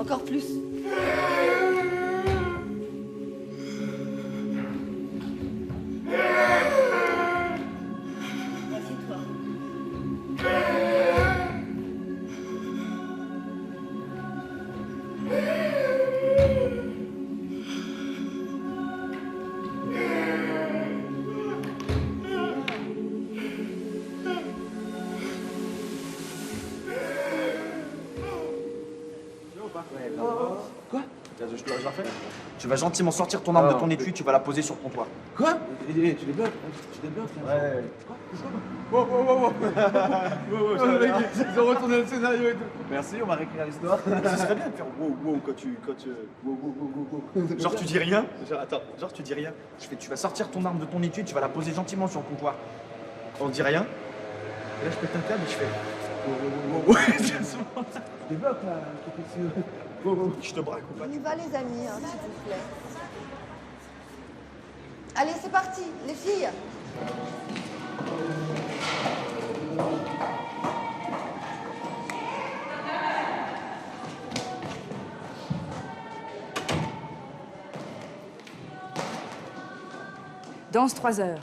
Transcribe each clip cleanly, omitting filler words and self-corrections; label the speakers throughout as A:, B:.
A: encore plus.
B: Quoi? Je la refais. Tu vas gentiment sortir ton arme de ton étui, tu vas la poser sur le comptoir.
C: Quoi? Tu débloques? Tu débloques là?
B: Ouais.
C: Wow, wow, wow, wow. Ils ont retourné le scénario et tout.
B: Merci, on va réécrire l'histoire. Ce serait bien de faire wow, wow quand tu. Wow, wow, wow, wow. Genre tu dis rien. Genre tu dis rien. Tu vas sortir ton arme de ton étui, tu vas la poser gentiment sur le comptoir. On dit rien. Et là je pète un câble et je fais. Wow, wow, wow.
C: Tu débloques là?
B: Wow, wow. Je te braque ou pas?
A: On y va les amis, hein, s'il vous plaît. Allez, c'est parti, les filles.
D: Danse 3 heures.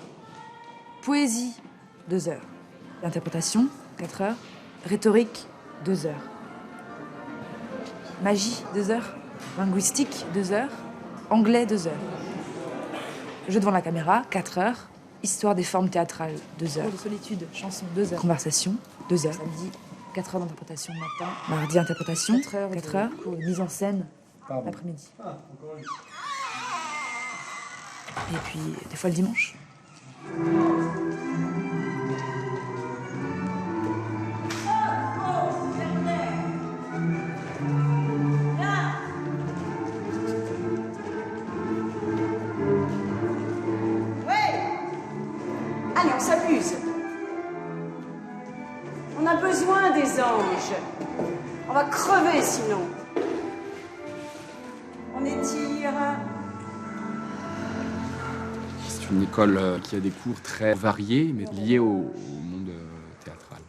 D: Poésie 2 heures. Interprétation 4 heures. Rhétorique 2 heures. Magie 2 heures. Linguistique 2 heures. Anglais 2 heures. Jeu devant la caméra 4 heures. Histoire des formes théâtrales 2 heures. Cours de solitude, chanson 2 heures. Conversation 2 heures. Samedi 4 heures d'interprétation le matin. Mardi interprétation 4 heures. Cours de mise en scène l'après-midi. Et puis des fois le dimanche.
E: Allez, on s'amuse. On a besoin des anges. On va crever sinon. On étire.
F: C'est une école qui a des cours très variés, mais liés au monde théâtral.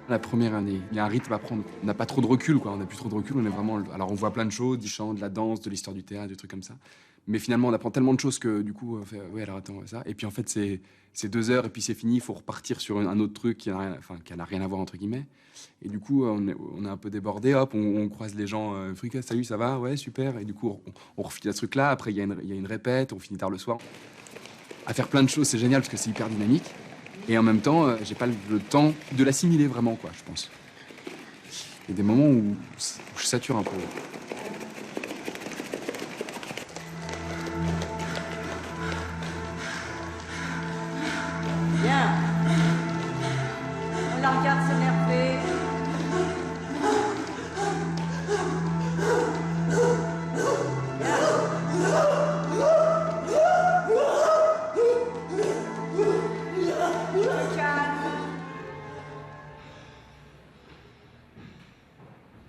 F: La première année, il y a un rythme à prendre. On n'a pas trop de recul, quoi. On n'a plus trop de recul. On est vraiment. Alors on voit plein de choses, du chant, de la danse, de l'histoire du théâtre, des trucs comme ça. Mais finalement, on apprend tellement de choses que du coup, on fait ouais, alors attends, ça. Et puis en fait, c'est 2 heures et puis c'est fini. Il faut repartir sur un autre truc qui n'a rien à voir entre guillemets. Et du coup, on est un peu débordé. Hop, on croise les gens. Fricas, salut, ça va? Ouais, super. Et du coup, on refile à ce truc-là. Après, il y a une répète. On finit tard le soir. À faire plein de choses, c'est génial parce que c'est hyper dynamique. Et en même temps, j'ai pas le temps de l'assimiler vraiment, quoi, je pense. Il y a des moments où je sature un peu.
E: Bien. On la regarde s'énerver.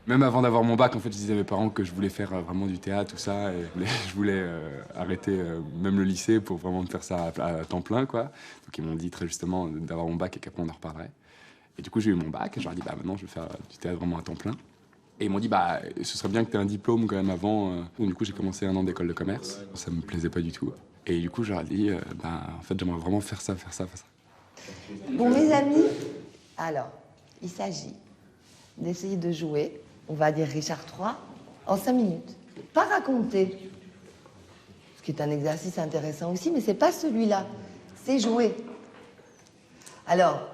F: Même avant d'avoir mon bac, en fait, je disais à mes parents que je voulais faire vraiment du théâtre, tout ça. Et je voulais arrêter même le lycée pour vraiment faire ça à temps plein, quoi. Donc ils m'ont dit très justement d'avoir mon bac et qu'après on en reparlerait. Et du coup, j'ai eu mon bac et je leur ai dit, bah maintenant, je vais faire du théâtre vraiment à temps plein. Et ils m'ont dit, bah ce serait bien que tu aies un diplôme quand même avant. Donc du coup, j'ai commencé 1 an d'école de commerce. Ça me plaisait pas du tout. Et du coup, je leur ai dit, bah en fait, j'aimerais vraiment faire ça.
A: Bon, mes amis, alors, il s'agit d'essayer de jouer, on va dire Richard III, en 5 minutes. Pas raconter, ce qui est un exercice intéressant aussi, mais c'est pas celui-là, c'est jouer. Alors,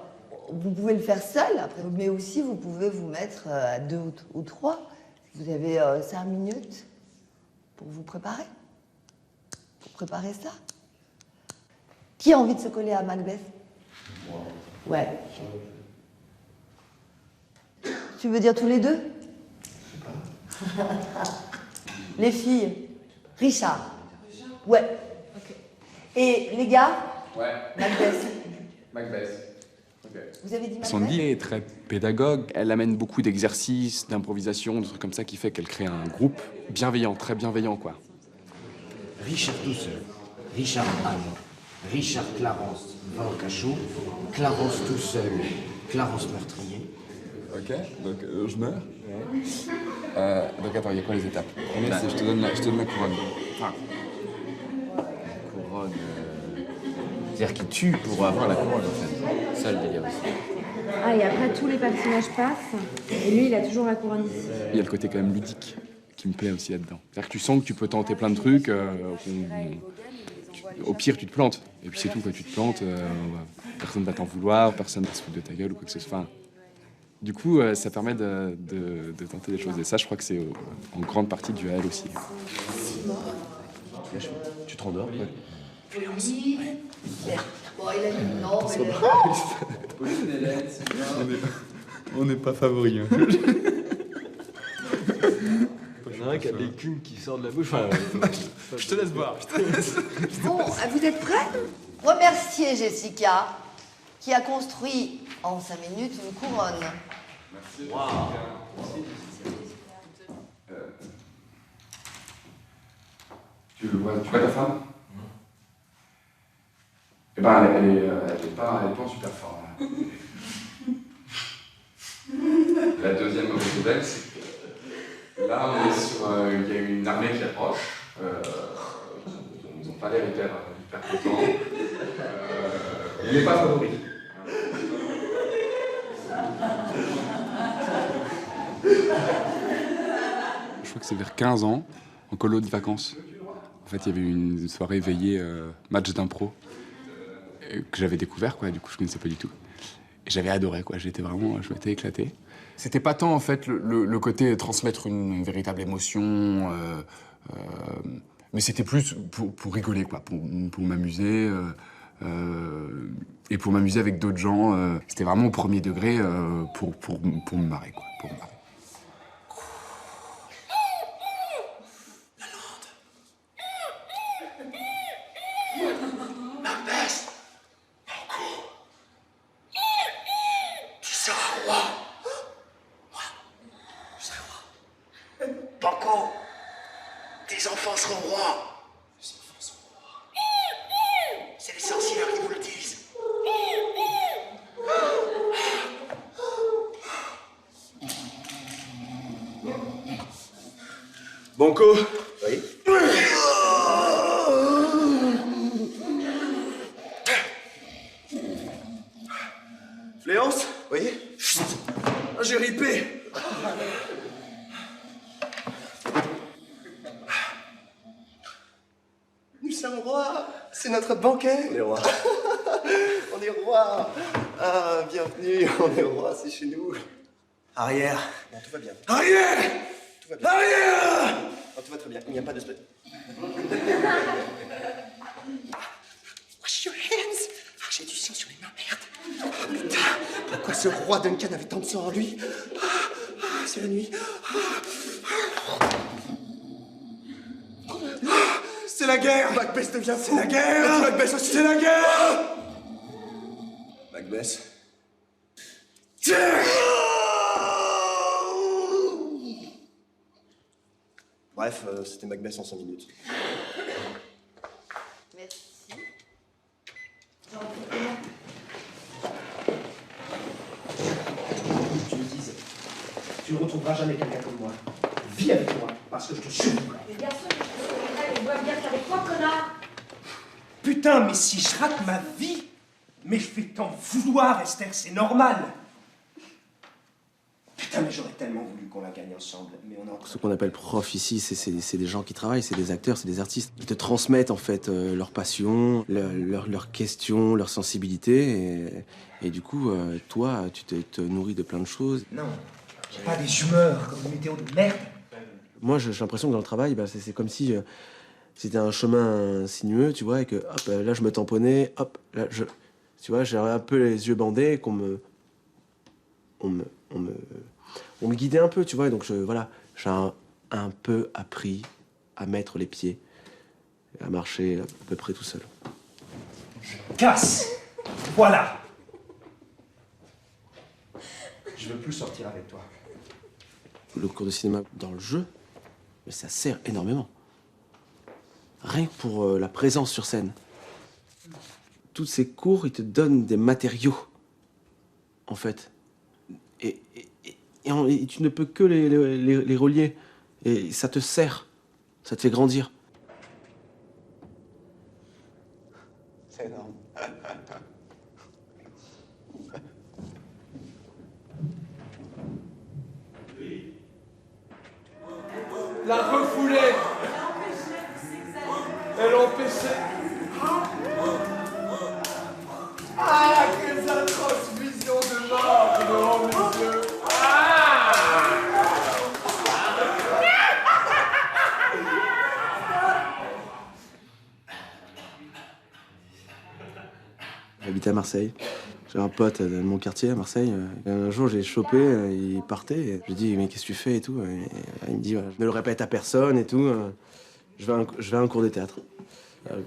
A: vous pouvez le faire seul, après, mais aussi vous pouvez vous mettre à 2 ou 3. Vous avez 5 minutes pour vous préparer. Pour préparer ça. Qui a envie de se coller à Macbeth? Ouais. Tu veux dire tous les deux? Les filles. Richard. Ouais. Okay. Et les gars?
F: Ouais. Macbeth. Okay.
A: Vous avez dit Macbeth?
F: Sandy est très pédagogue. Elle amène beaucoup d'exercices, d'improvisation, de trucs comme ça qui fait qu'elle crée un groupe bienveillant, très bienveillant, quoi.
C: Richard tout seul. Richard allemand.
G: Richard Clarence va au cachot, Clarence tout seul, Clarence meurtrier.
F: Ok, donc je meurs. Donc attends, il y a quoi les étapes? Premier, c'est je te donne la couronne. Enfin,
G: Couronne. C'est-à-dire qu'il tue pour avoir la couronne, en fait. Ça, le délire aussi.
H: Ah, et après, tous les personnages passent, et lui, il a toujours la couronne ici.
F: il y a le côté quand même ludique qui me plaît aussi là-dedans. C'est-à-dire que tu sens que tu peux tenter plein de trucs. Au pire, tu te plantes. Et puis c'est tout, quoi. Tu te plantes, personne va t'en vouloir, personne va se foutre de ta gueule ou quoi que ce soit. Enfin, du coup, ça permet de tenter des choses. Et ça, je crois que c'est en grande partie dû à elle aussi.
G: Tu te rendors? Ouais.
A: Oui. Bon, il a dit non, mais...
F: On n'est pas favoris. Hein.
C: Il y en a un qui a de l'écume qui sort de la bouche. Enfin,
F: Je te laisse voir.
A: Bon, vous êtes prêts? Remerciez Jessica, qui a construit en 5 minutes une couronne.
F: Merci. Tu vois ta femme? Eh ben, elle est pas en super forme. La deuxième mauvaise nouvelle, c'est que là, on est sur. Il y a une armée qui approche. Ils n'ont pas l'air hyper contents. On n'est pas favoris. Je crois que c'est vers 15 ans, en colo de vacances. En fait, il y avait une soirée veillée match d'impro que j'avais découvert, quoi. Du coup, je connaissais pas du tout. Et j'avais adoré, quoi. Je m'étais éclaté. C'était pas tant, en fait, le côté transmettre une véritable émotion, mais c'était plus pour rigoler, quoi, pour m'amuser. Et pour m'amuser avec d'autres gens. C'était vraiment au premier degré pour me marrer, quoi. Pour me marrer.
G: Banco, tes enfants seront rois. Les enfants seront rois. C'est les sorcières qui vous le disent.
C: Banco.
G: Oui.
C: Fléance.
G: Oui.
C: J'ai ripé.
G: Nous sommes rois. C'est notre banquet.
C: Les rois.
G: On est rois. Ah, bienvenue. On est rois, c'est chez nous.
C: Arrière.
G: Bon, tout va bien.
C: Arrière.
G: Tout va bien.
C: Arrière.
G: Oh, tout va très bien. Il n'y a pas de... Wash your hands. Ah, j'ai du sang sur les mains, merde. Oh, putain, pourquoi ce roi Duncan avait tant de sang en lui? C'est la nuit.
C: C'est la guerre.
G: Macbeth devient fou.
C: C'est la guerre.
G: Macbeth aussi.
C: C'est la guerre. Macbeth.
G: Bref, c'était Macbeth en 5 minutes.
A: Merci.
G: Tu me dises, tu ne retrouveras jamais quelqu'un comme moi. Vis avec moi, parce que je te supplie.
E: Mais bien sûr, ils doivent bien qu'avec toi, connard.
G: Putain, mais si je rate ma vie, mais je vais t'en vouloir, Esther, c'est normal. Putain, mais j'aurais tellement voulu qu'on la gagne ensemble, mais on a...
I: Ce qu'on appelle prof ici, c'est des gens qui travaillent, c'est des acteurs, c'est des artistes. Ils te transmettent en fait leur passion, leurs questions, leur sensibilité. Et du coup, toi, tu te nourris de plein de choses.
G: Non, j'ai pas des humeurs comme une météo de merde.
I: Moi, j'ai l'impression que dans le travail, bah, c'est comme si c'était un chemin sinueux, tu vois, et que hop, là, je me tamponnais, hop, là, tu vois, j'avais un peu les yeux bandés, qu'on me guidait un peu, tu vois, et donc voilà, j'ai un peu appris à mettre les pieds, et à marcher à peu près tout seul.
G: Casse. Voilà. Je veux plus sortir avec toi.
I: Le cours de cinéma dans le jeu, mais ça sert énormément. Rien que pour la présence sur scène. tous ces cours, ils te donnent des matériaux, en fait. Et tu ne peux que les relier. Et ça te sert, ça te fait grandir.
G: C'est énorme.
C: La refoulée. Elle empêchait. Ah, quelles atroces visions de mort devant mes yeux.
I: J'habitais à Marseille. J'ai un pote de mon quartier à Marseille. Un jour, j'ai chopé, il partait. Je lui dis, mais qu'est-ce que tu fais et tout. Et il me dit, voilà, ne le répète à personne et tout. Je vais à un cours de théâtre.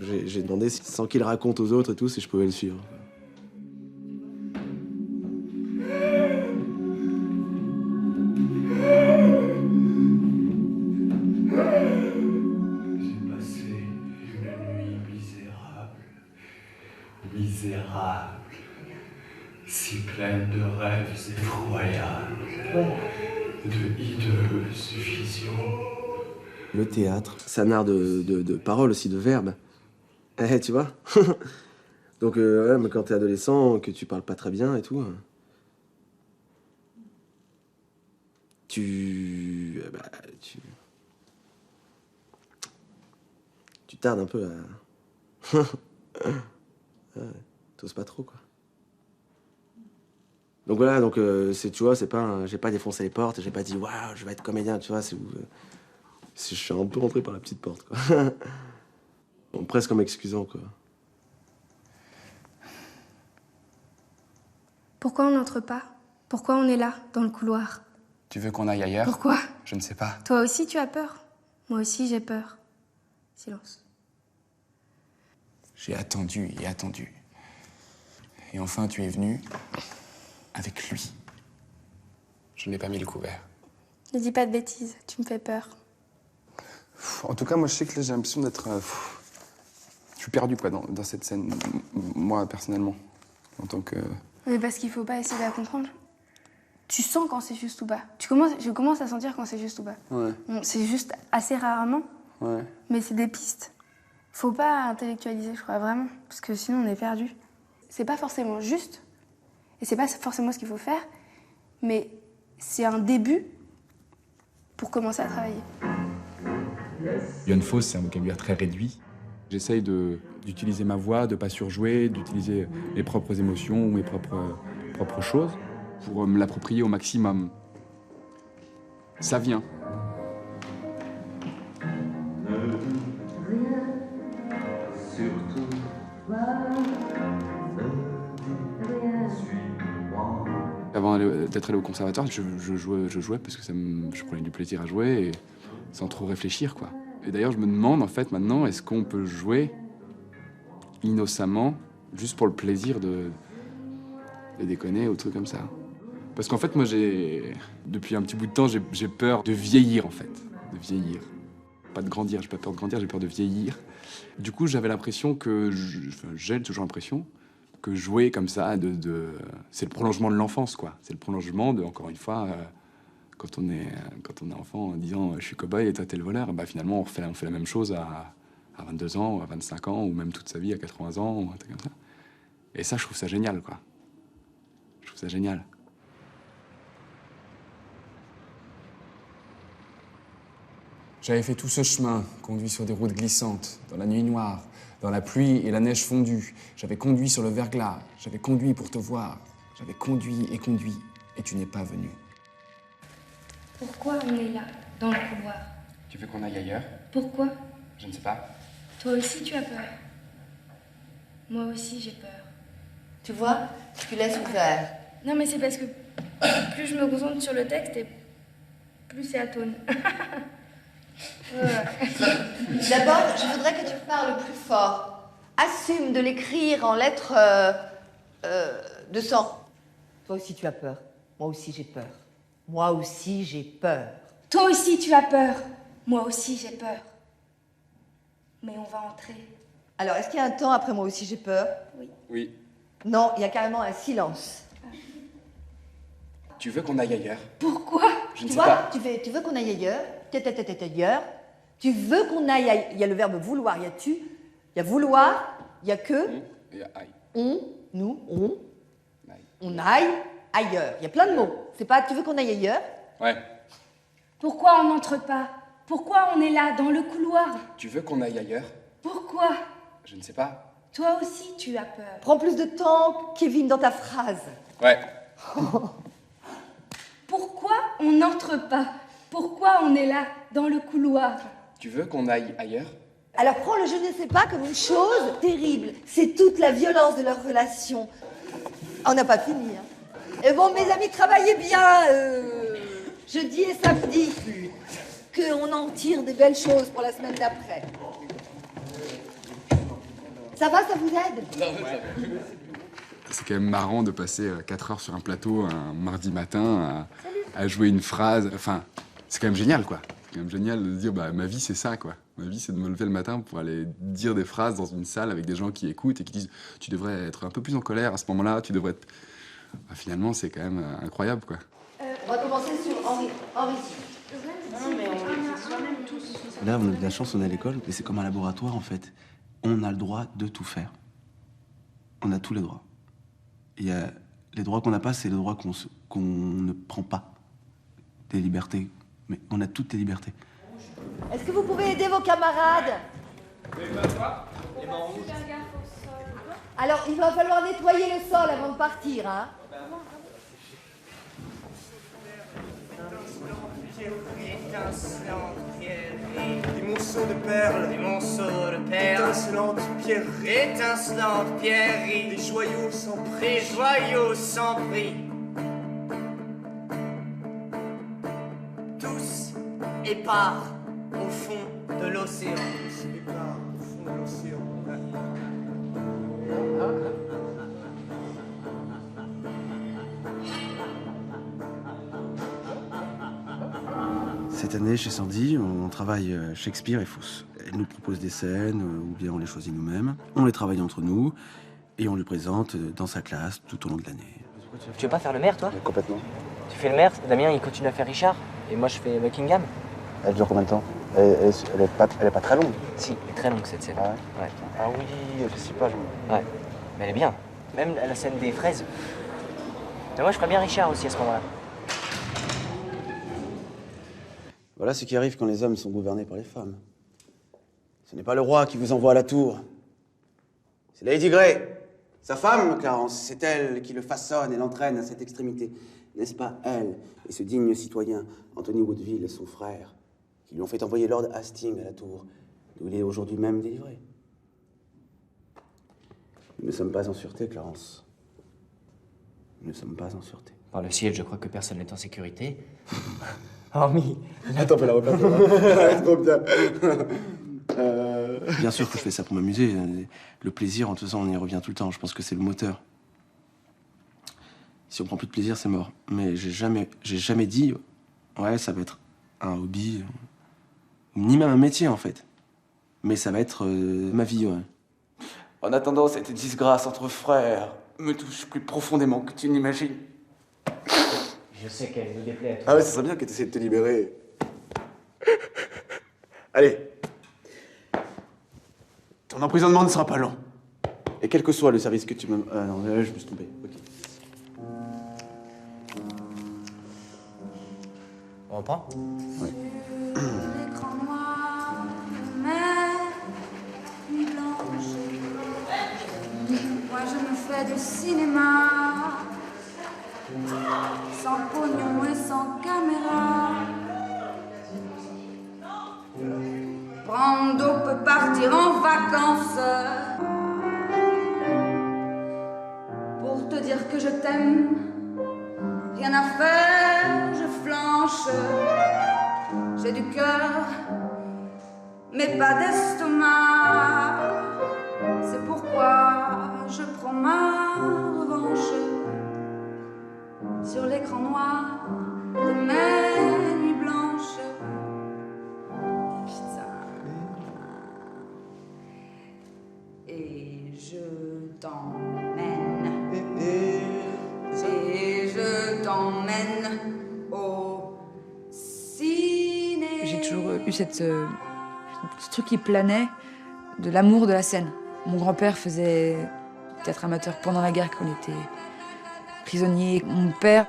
I: J'ai demandé, sans qu'il raconte aux autres et tout, si je pouvais le suivre.
J: J'ai passé une nuit misérable, misérable, si pleine de rêves effroyables, de hideuses visions.
I: Le théâtre, c'est un art de parole aussi, de verbe. Eh, tu vois. Donc, ouais, mais quand t'es adolescent, que tu parles pas très bien et tout, tu tardes un peu à... Ouais, t'oses pas trop, quoi. Donc voilà, donc tu vois, c'est pas, j'ai pas défoncé les portes, j'ai pas dit waouh, je vais être comédien, tu vois, je suis un peu rentré par la petite porte, quoi. Bon, presque en m'excusant, quoi.
K: Pourquoi on n'entre pas? Pourquoi on est là, dans le couloir?
F: Tu veux qu'on aille ailleurs?
K: Pourquoi?
F: Je ne sais pas.
K: Toi aussi tu as peur. Moi aussi j'ai peur. Silence.
F: J'ai attendu et attendu. Et enfin, tu es venu avec lui. Je n'ai pas mis le couvert.
K: Ne dis pas de bêtises, tu me fais peur.
F: En tout cas, moi, je sais que là, j'ai l'impression d'être... je suis perdu, quoi, dans cette scène. Moi, personnellement, en tant que...
K: Mais parce qu'il faut pas essayer de la comprendre. Tu sens quand c'est juste ou pas. Je commence à sentir quand c'est juste ou pas.
F: Ouais.
K: Bon, c'est juste assez rarement,
F: Ouais.
K: mais c'est des pistes. Faut pas intellectualiser, je crois, vraiment, parce que sinon on est perdu. C'est pas forcément juste, et c'est pas forcément ce qu'il faut faire, mais c'est un début pour commencer à travailler.
F: Yoann Fosse, c'est un vocabulaire très réduit. J'essaye d'utiliser ma voix, de pas surjouer, d'utiliser mes propres émotions ou mes propres choses pour me l'approprier au maximum. Ça vient. Avant d'être allé au conservatoire, je jouais parce que je prenais du plaisir à jouer et sans trop réfléchir, quoi. Et d'ailleurs, je me demande, en fait, maintenant, est-ce qu'on peut jouer innocemment, juste pour le plaisir de déconner ou trucs comme ça. Parce qu'en fait, moi, depuis un petit bout de temps, j'ai peur de vieillir, en fait. De vieillir. Pas de grandir, j'ai pas peur de grandir, j'ai peur de vieillir. Du coup, j'avais l'impression que... j'ai toujours l'impression que jouer comme ça, c'est le prolongement de l'enfance, quoi. C'est le prolongement de, encore une fois, quand on est enfant, en disant « je suis cow-boy et toi, t'es le voleur », bah, finalement, on fait la même chose à 22 ans, ou à 25 ans, ou même toute sa vie à 80 ans, ou un truc comme ça. Et ça, je trouve ça génial, quoi. Je trouve ça génial. J'avais fait tout ce chemin, conduit sur des routes glissantes, dans la nuit noire, dans la pluie et la neige fondue. J'avais conduit sur le verglas, j'avais conduit pour te voir. J'avais conduit, et tu n'es pas venu.
K: Pourquoi on est là, dans le couloir?
F: Tu veux qu'on aille ailleurs?
K: Pourquoi?
F: Je ne sais pas.
K: Toi aussi tu as peur. Moi aussi j'ai peur.
A: Tu vois, tu laisses ouvert.
K: Non mais c'est parce que plus je me concentre sur le texte et plus c'est atone.
A: D'abord, je voudrais que tu parles plus fort. Assume de l'écrire en lettres de sang. Toi aussi tu as peur. Moi aussi j'ai peur. Moi aussi j'ai peur.
K: Toi aussi tu as peur. Moi aussi j'ai peur. Mais on va entrer.
A: Alors, est-ce qu'il y a un temps après moi aussi j'ai peur?
F: Oui.
A: Non, il y a carrément un silence.
F: Tu veux qu'on aille ailleurs?
K: Pourquoi?
F: Je ne
A: Tu
F: sais
A: vois,
F: pas.
A: tu veux qu'on aille ailleurs, ailleurs. Tu veux qu'on aille ailleurs. Il y a le verbe vouloir, il y a tu, il y a vouloir, il y a que,
F: Il y a aïe.
A: on, nous, on aille ailleurs. Il y a plein de mots. C'est pas tu veux qu'on aille ailleurs?
F: Ouais.
K: Pourquoi on n'entre pas? Pourquoi on est là, dans le couloir?
F: Tu veux qu'on aille ailleurs?
K: Pourquoi?
F: Je ne sais pas.
K: Toi aussi, tu as peur.
A: Prends plus de temps, Kevin, dans ta phrase.
F: Ouais.
K: Pourquoi on n'entre pas? Pourquoi on est là, dans le couloir?
F: Tu veux qu'on aille ailleurs?
A: Alors prends le je ne sais pas comme une chose terrible. C'est toute la violence de leur relation. On n'a pas fini. Hein. Et bon, mes amis, travaillez bien jeudi et samedi. Qu'on en tire des belles choses pour la semaine d'après. Ça va, ça vous aide?
F: C'est quand même marrant de passer 4 heures sur un plateau un mardi matin à jouer une phrase. Enfin, c'est quand même génial, quoi. C'est quand même génial de se dire, bah, ma vie, c'est ça, quoi. Ma vie, c'est de me lever le matin pour aller dire des phrases dans une salle avec des gens qui écoutent et qui disent, tu devrais être un peu plus en colère à ce moment-là, tu devrais être... Bah, finalement, c'est quand même incroyable, quoi.
A: On va commencer sur Henri.
I: Là, on a de la chance, on est à l'école, mais c'est comme un laboratoire, en fait. On a le droit de tout faire. On a tous les droits. Il y a les droits qu'on n'a pas, c'est les droits qu'on ne prend pas. Des libertés. Mais on a toutes les libertés.
A: Est-ce que vous pouvez aider vos camarades? Alors, il va falloir nettoyer le sol avant de partir, hein?
C: Des monceaux de perles,
G: des monceaux de perles,
C: étincelantes pierreries,
G: étincelantes pierreries,
C: des joyaux sans prix,
G: des joyaux sans prix. Tous épars au fond de l'océan.
C: Tous épars au fond de l'océan.
I: Cette année, chez Sandy, on travaille Shakespeare et Faust. Elle nous propose des scènes, ou bien on les choisit nous-mêmes. On les travaille entre nous, et on les présente dans sa classe tout au long de l'année.
L: Tu veux pas faire le maire, toi?
I: Complètement.
L: Tu fais le maire, Damien il continue à faire Richard, et moi je fais Buckingham.
I: Elle dure combien de temps? Elle est pas très longue.
L: Si, elle est très longue cette scène.
I: Ah ouais?
L: Ouais.
I: Ah oui, je sais pas.
L: Ouais, mais elle est bien. Même la scène des fraises. Mais moi je ferais bien Richard aussi à ce moment-là.
I: Voilà ce qui arrive quand les hommes sont gouvernés par les femmes. Ce n'est pas le roi qui vous envoie à la tour. C'est Lady Grey, sa femme, car c'est elle qui le façonne et l'entraîne à cette extrémité. N'est-ce pas elle et ce digne citoyen, Anthony Woodville, son frère, qui lui ont fait envoyer Lord Hastings à la tour, d'où il est aujourd'hui même délivré? Nous ne sommes pas en sûreté, Clarence. Nous ne sommes pas en sûreté.
L: Par le ciel, je crois que personne n'est en sécurité. Hormis...
I: Attends, fais la replacer. Trop bien. Bien sûr que je fais ça pour m'amuser. Le plaisir, en tout ça, on y revient tout le temps. Je pense que c'est le moteur. Si on prend plus de plaisir, c'est mort. Mais j'ai jamais dit, ouais, ça va être un hobby, ni même un métier, en fait. Mais ça va être ma vie, ouais. En attendant, cette disgrâce entre frères me touche plus profondément que tu n'imagines.
L: Je sais qu'elle nous déplaît à tous.
I: Ah ouais, ça serait bien que tu essaies de te libérer. Allez. Ton emprisonnement ne sera pas long. Et quel que soit le service que tu me... Ah non, je me suis trompé. Ok.
L: On reprend?
I: Ouais.
K: L'écran noir, mer, nuit blanche. Moi je me fais du cinéma, sans pognon et sans caméra. Brando peut partir en vacances pour te dire que je t'aime. Rien à faire, je flanche. J'ai du cœur, mais pas d'estomac. C'est pourquoi je prends ma revanche sur l'écran noir de mes nuits blanches. Putain.
M: t'emmène au ciné.
D: J'ai toujours eu ce truc qui planait de l'amour de la scène. Mon grand-père faisait théâtre amateur pendant la guerre quand on était prisonnier. Mon père,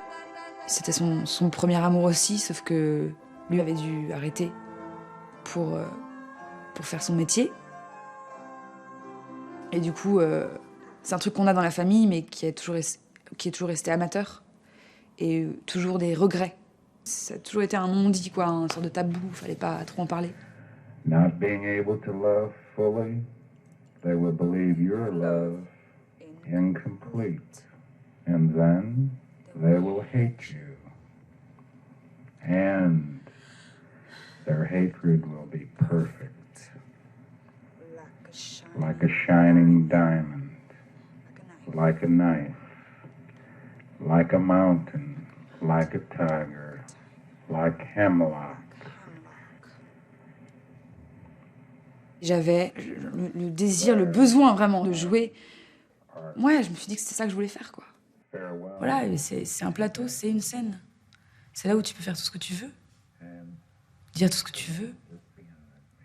D: c'était son premier amour aussi, sauf que lui avait dû arrêter pour faire son métier. Et du coup, c'est un truc qu'on a dans la famille, mais qui est toujours resté amateur. Et toujours des regrets. Ça a toujours été un non-dit, quoi, une sorte de tabou, fallait pas trop en parler.
J: Not being able to love fully, they will believe your love incomplete. And then they will hate you. And their hatred will be perfect. Like a shining diamond. Like a knife. Like a mountain. Like a tiger. Like hemlock.
D: J'avais le désir, le besoin vraiment de jouer. Ouais, je me suis dit que c'était ça que je voulais faire, quoi. Voilà, c'est un plateau, c'est une scène. C'est là où tu peux faire tout ce que tu veux. Dire tout ce que tu veux.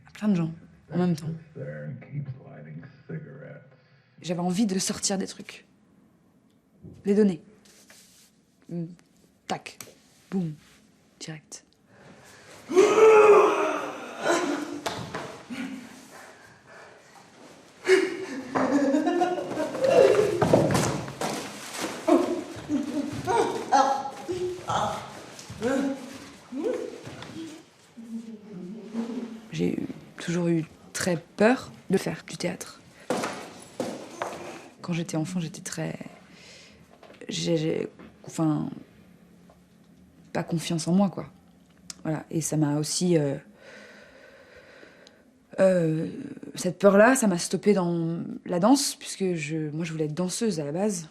D: À plein de gens, en même temps. J'avais envie de sortir des trucs. Les donner. Tac. Boum. Direct. J'ai toujours eu très peur de faire du théâtre. Quand j'étais enfant, j'étais très... Enfin... pas confiance en moi, quoi. Voilà. Et ça m'a aussi... cette peur-là, ça m'a stoppée dans la danse, puisque moi, je voulais être danseuse à la base.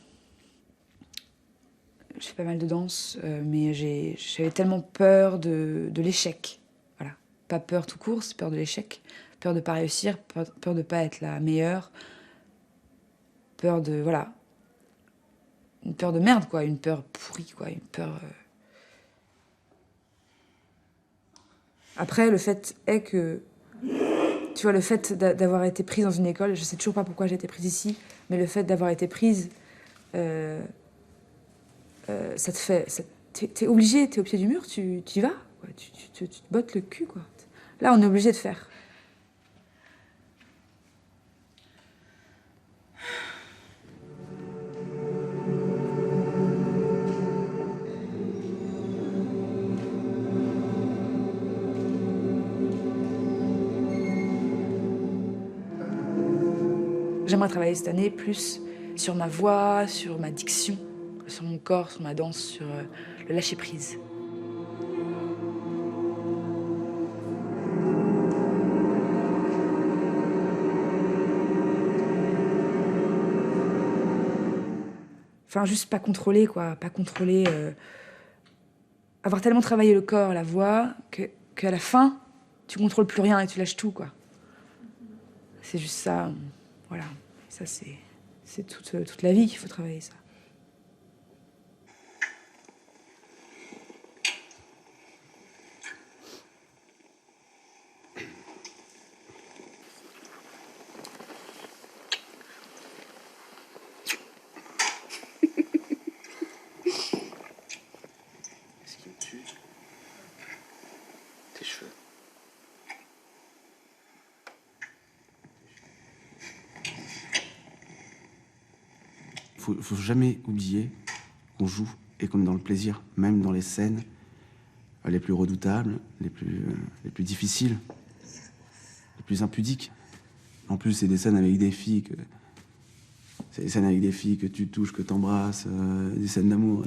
D: Je fais pas mal de danse, mais j'avais tellement peur de l'échec. Voilà. Pas peur tout court, c'est peur de l'échec. Peur de pas réussir, peur de pas être la meilleure. Peur de... Voilà. Une peur de merde, quoi. Une peur pourrie, quoi. Une peur... Après, le fait est que... Tu vois, le fait d'avoir été prise dans une école, je sais toujours pas pourquoi j'ai été prise ici, mais le fait d'avoir été prise... ça te fait... T'es obligé, t'es au pied du mur, tu y vas, quoi. Tu te bottes le cul, quoi. Là, on est obligé de faire. J'aimerais travailler cette année plus sur ma voix, sur ma diction, sur mon corps, sur ma danse, sur le lâcher-prise. Enfin, juste pas contrôler, quoi. Pas contrôler... Avoir tellement travaillé le corps, la voix, qu'à la fin, tu contrôles plus rien et tu lâches tout, quoi. C'est juste ça... Voilà, ça c'est toute la vie qu'il faut travailler ça.
I: Ce qui me tue, tes cheveux. Faut jamais oublier qu'on joue et qu'on est dans le plaisir, même dans les scènes les plus redoutables, les plus difficiles, les plus impudiques. En plus, c'est des scènes avec des filles que... C'est des scènes avec des filles que tu touches, que t'embrasses, des scènes d'amour.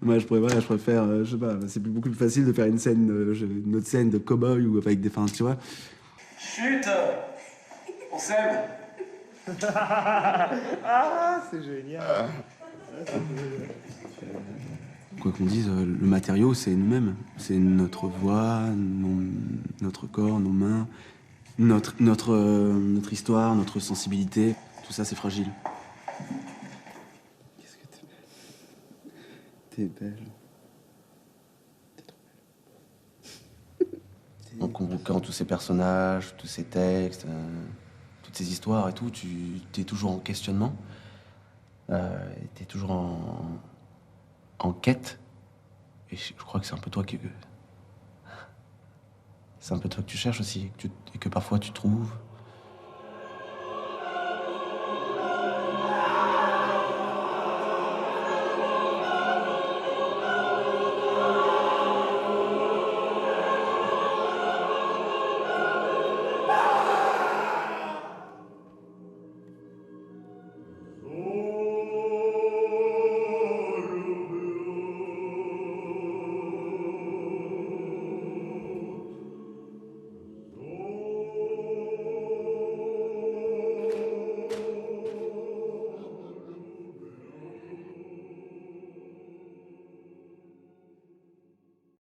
I: Moi, je préfère, je sais pas, c'est beaucoup plus facile de faire une autre scène de cow-boy ou avec des... Enfin, tu vois.
C: Chut! On s'aime!
B: Ah, c'est génial.
I: Quoi qu'on dise, le matériau, c'est nous-mêmes. C'est notre voix, notre corps, nos mains, notre histoire, notre sensibilité. Tout ça, c'est fragile. T'es belle. En convoquant tous ces personnages, tous ces textes, toutes ces histoires et tout, tu es toujours en questionnement. T'es toujours en quête. Et je crois que c'est un peu toi qui... C'est un peu toi que tu cherches aussi, et que parfois tu trouves.